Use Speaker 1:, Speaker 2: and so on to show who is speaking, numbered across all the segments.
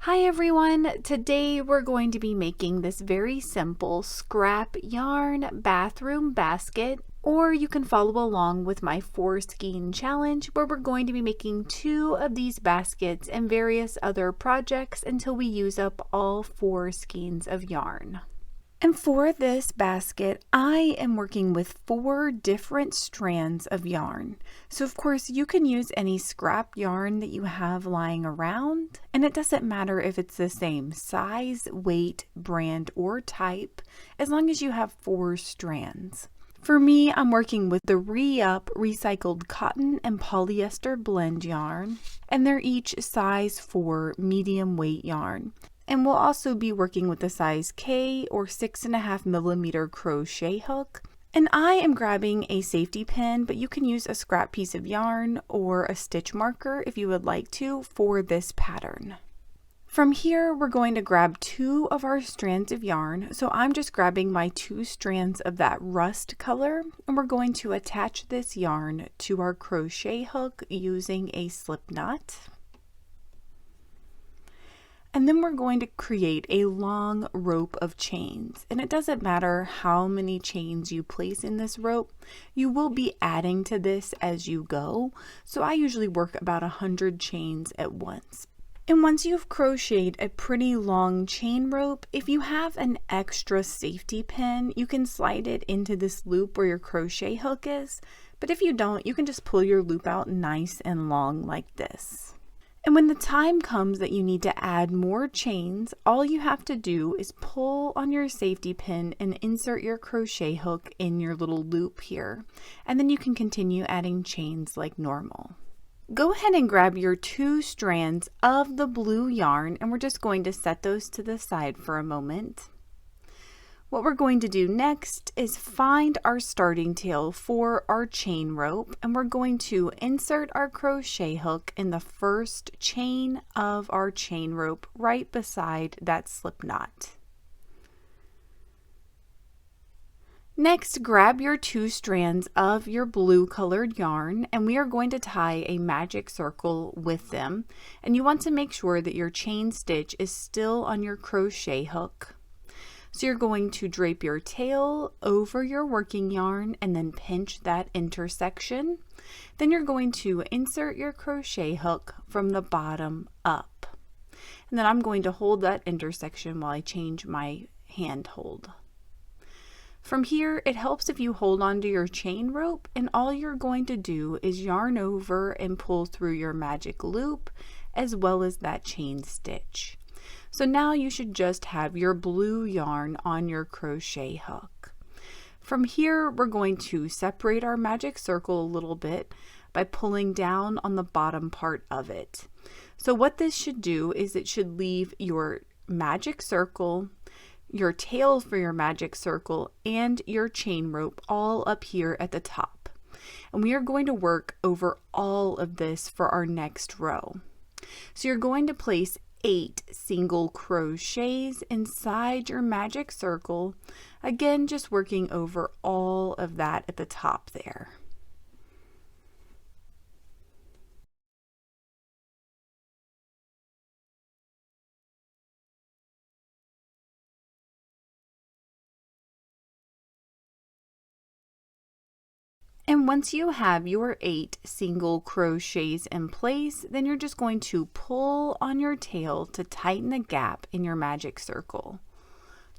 Speaker 1: Hi everyone! Today we're going to be making this very simple scrap yarn bathroom basket, or you can follow along with my 4 skein challenge where we're going to be making 2 of these baskets and various other projects until we use up all 4 skeins of yarn. And for this basket, I am working with 4 different strands of yarn. So of course you can use any scrap yarn that you have lying around, and it doesn't matter if it's the same size, weight, brand, or type, as long as you have 4 strands. For me, I'm working with the Re-Up recycled cotton and polyester blend yarn, and they're each size 4 medium weight yarn. And we'll also be working with the size K or 6.5mm crochet hook. And I am grabbing a safety pin, but you can use a scrap piece of yarn or a stitch marker if you would like to for this pattern. From here, we're going to grab 2 of our strands of yarn. So I'm just grabbing my 2 strands of that rust color, and we're going to attach this yarn to our crochet hook using a slip knot. And then we're going to create a long rope of chains. And it doesn't matter how many chains you place in this rope, you will be adding to this as you go. So I usually work about 100 chains at once. And once you've crocheted a pretty long chain rope, if you have an extra safety pin, you can slide it into this loop where your crochet hook is. But if you don't, you can just pull your loop out nice and long like this. And when the time comes that you need to add more chains, all you have to do is pull on your safety pin and insert your crochet hook in your little loop here. And then you can continue adding chains like normal. Go ahead and grab your 2 strands of the blue yarn, and we're just going to set those to the side for a moment. What we're going to do next is find our starting tail for our chain rope, and we're going to insert our crochet hook in the first chain of our chain rope right beside that slip knot. Next, grab your 2 strands of your blue colored yarn, and we are going to tie a magic circle with them. And you want to make sure that your chain stitch is still on your crochet hook. So you're going to drape your tail over your working yarn and then pinch that intersection. Then you're going to insert your crochet hook from the bottom up. And then I'm going to hold that intersection while I change my hand hold. From here, it helps if you hold onto your chain rope, and all you're going to do is yarn over and pull through your magic loop as well as that chain stitch. So now you should just have your blue yarn on your crochet hook. From here, we're going to separate our magic circle a little bit by pulling down on the bottom part of it. So what this should do is it should leave your magic circle, your tail for your magic circle, and your chain rope all up here at the top. And we are going to work over all of this for our next row. So you're going to place 8 single crochets inside your magic circle, again just working over all of that at the top there. And once you have your 8 single crochets in place, then you're just going to pull on your tail to tighten the gap in your magic circle,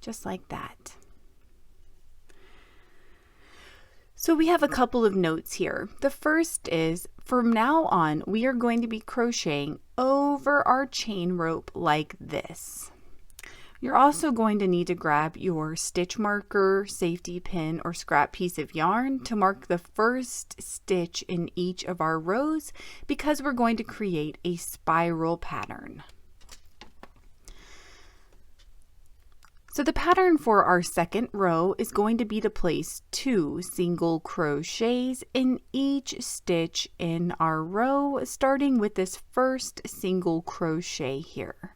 Speaker 1: just like that. So we have a couple of notes here. The first is, from now on, we are going to be crocheting over our chain rope like this. You're also going to need to grab your stitch marker, safety pin, or scrap piece of yarn to mark the first stitch in each of our rows, because we're going to create a spiral pattern. So the pattern for our second row is going to be to place 2 single crochets in each stitch in our row, starting with this first single crochet here.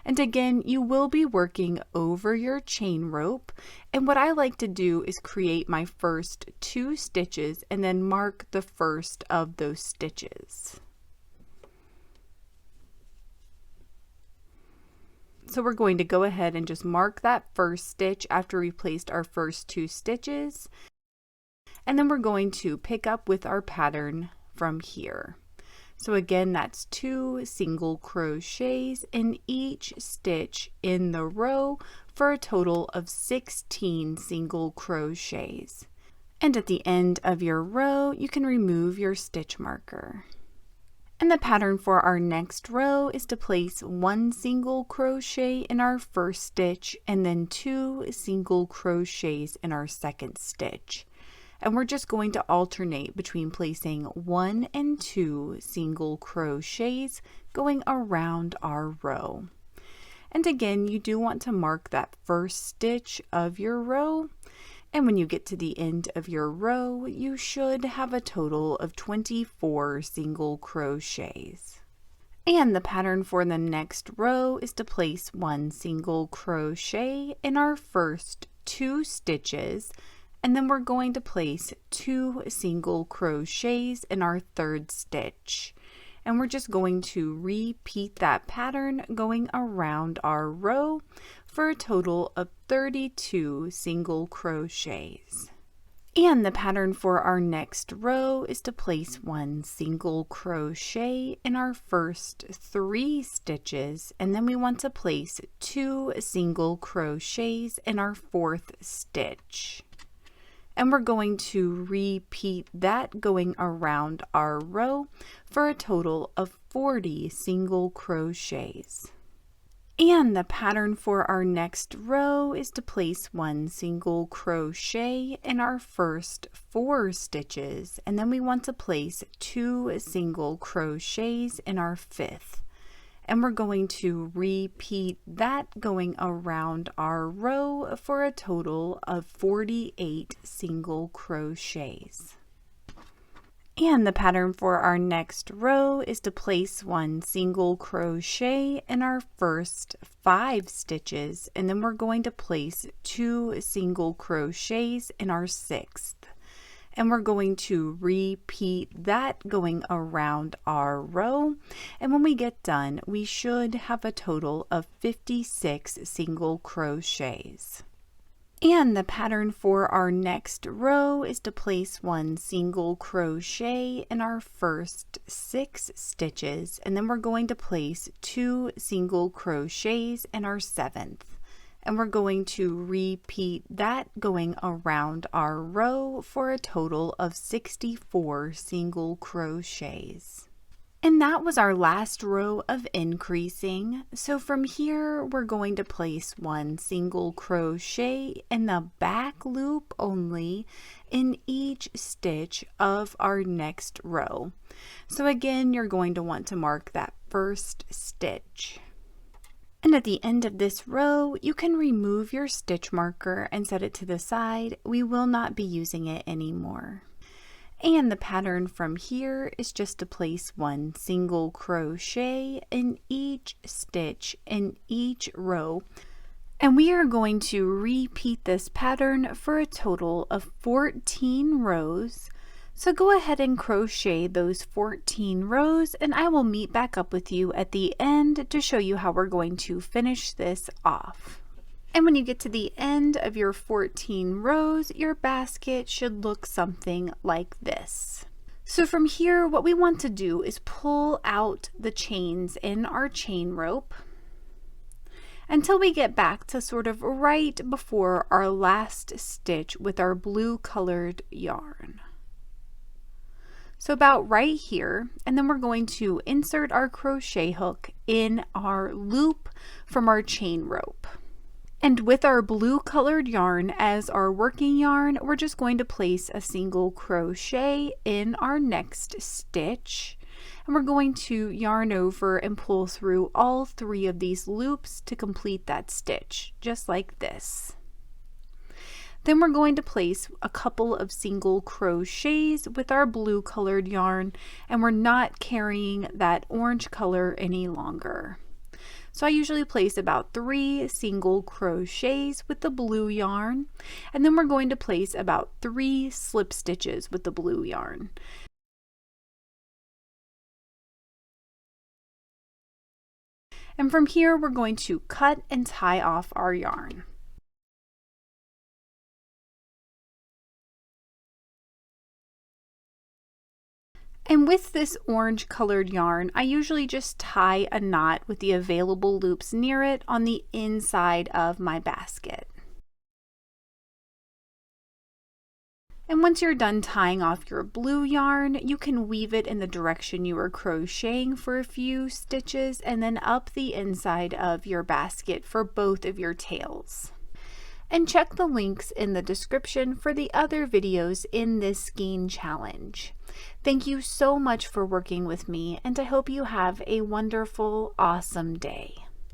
Speaker 1: And again, you will be working over your chain rope. And what I like to do is create my first 2 stitches and then mark the first of those stitches. So we're going to go ahead and just mark that first stitch after we placed our first 2 stitches. And then we're going to pick up with our pattern from here. So again, that's 2 single crochets in each stitch in the row for a total of 16 single crochets. And at the end of your row, you can remove your stitch marker. And the pattern for our next row is to place 1 single crochet in our first stitch and then 2 single crochets in our second stitch. And we're just going to alternate between placing 1 and 2 single crochets going around our row. And again, you do want to mark that first stitch of your row. And when you get to the end of your row, you should have a total of 24 single crochets. And the pattern for the next row is to place 1 single crochet in our first 2 stitches, and then we're going to place 2 single crochets in our third stitch. And we're just going to repeat that pattern going around our row for a total of 32 single crochets. And the pattern for our next row is to place 1 single crochet in our first 3 stitches, and then we want to place 2 single crochets in our fourth stitch. And we're going to repeat that going around our row for a total of 40 single crochets. And the pattern for our next row is to place 1 single crochet in our first 4 stitches, and then we want to place 2 single crochets in our fifth. And we're going to repeat that going around our row for a total of 48 single crochets. And the pattern for our next row is to place 1 single crochet in our first 5 stitches, and then we're going to place 2 single crochets in our sixth. And we're going to repeat that going around our row, and when we get done, we should have a total of 56 single crochets. And the pattern for our next row is to place 1 single crochet in our first 6 stitches, and then we're going to place 2 single crochets in our seventh. And we're going to repeat that going around our row for a total of 64 single crochets. And that was our last row of increasing. So from here, we're going to place 1 single crochet in the back loop only in each stitch of our next row. So again, you're going to want to mark that first stitch. And at the end of this row, you can remove your stitch marker and set it to the side. We will not be using it anymore. And the pattern from here is just to place 1 single crochet in each stitch in each row. And we are going to repeat this pattern for a total of 14 rows. So go ahead and crochet those 14 rows, and I will meet back up with you at the end to show you how we're going to finish this off. And when you get to the end of your 14 rows, your basket should look something like this. So from here, what we want to do is pull out the chains in our chain rope until we get back to sort of right before our last stitch with our blue colored yarn. So about right here, and then we're going to insert our crochet hook in our loop from our chain rope. And with our blue colored yarn as our working yarn, we're just going to place a single crochet in our next stitch. And we're going to yarn over and pull through all 3 of these loops to complete that stitch, just like this. Then we're going to place a couple of single crochets with our blue colored yarn, and we're not carrying that orange color any longer. So I usually place about 3 single crochets with the blue yarn, and then we're going to place about 3 slip stitches with the blue yarn. And from here, we're going to cut and tie off our yarn. And with this orange colored yarn, I usually just tie a knot with the available loops near it on the inside of my basket. And once you're done tying off your blue yarn, you can weave it in the direction you are crocheting for a few stitches and then up the inside of your basket for both of your tails. And check the links in the description for the other videos in this Skein Challenge. Thank you so much for working with me, and I hope you have a wonderful, awesome day.